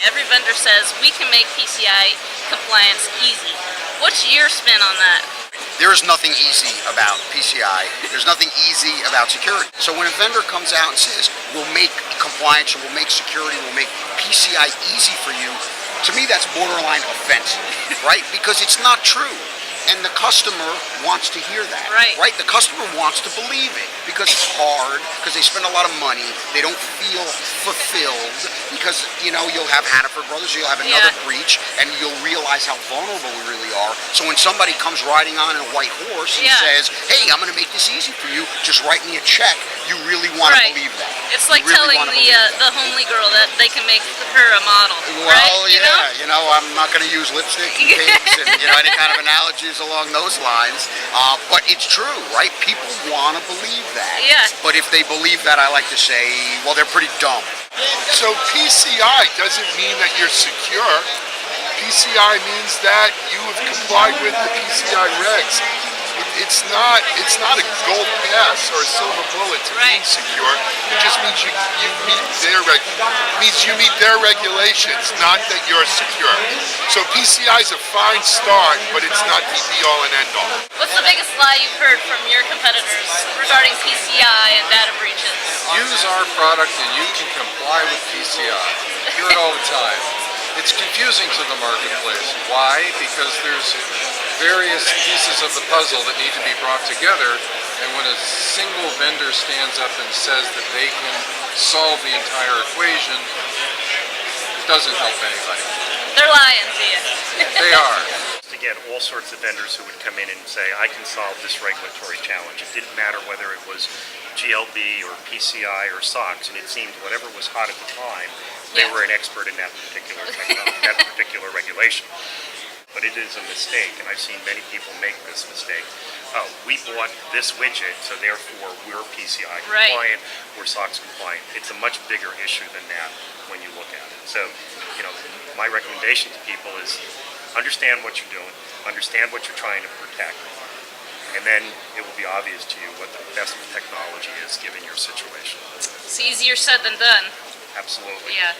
Every vendor says we can make PCI compliance easy. What's your spin on that? There is nothing easy about PCI. There's nothing easy about security. So when a vendor comes out and says, we'll make compliance, or we'll make security, we'll make PCI easy for you, to me that's borderline offensive, right? Because it's not true. And the customer wants to hear that, right? The customer wants to believe it because it's hard, because they spend a lot of money, they don't feel fulfilled, because, you know, you'll have Hannaford Brothers, you'll have another breach, and you'll realize how vulnerable we really are. So when somebody comes riding on a white horse and says, hey, I'm going to make this easy for you, just write me a check, you really want to believe that. It's like telling the homely girl that they can make her a model, well, you know, I'm not going to use lipstick and pigs and, you know, any kind of analogies along those lines, but it's true, right? People want to believe that. But if they believe that, I like to say, well, they're pretty dumb. So PCI doesn't mean that you're secure. PCI means that you have complied with the PCI regs. It's not a gold pass or a silver bullet to being secure. It just means you meet their regulations, not that you're secure. So PCI is a fine start, but it's not the be-all and end-all. What's the biggest lie you've heard from your competitors regarding PCI and data breaches? Use our product and you can comply with PCI. I hear it all the time. It's confusing to the marketplace. Why? Because there's various pieces of the puzzle that need to be brought together, and when a single vendor stands up and says that they can solve the entire equation, it doesn't help anybody. They're lying to you. They are. To get all sorts of vendors who would come in and say, I can solve this regulatory challenge. It didn't matter whether it was GLB or PCI or SOX, and it seemed whatever was hot at the time, they were an expert in that particular that particular regulation. But it is a mistake, and I've seen many people make this mistake. Oh, we bought this widget, so therefore we're PCI compliant, we're SOX compliant. It's a much bigger issue than that when you look at it. So, you know, my recommendation to people is understand what you're doing, understand what you're trying to protect, and then it will be obvious to you what the best technology is given your situation. It's easier said than done. Absolutely. Yeah.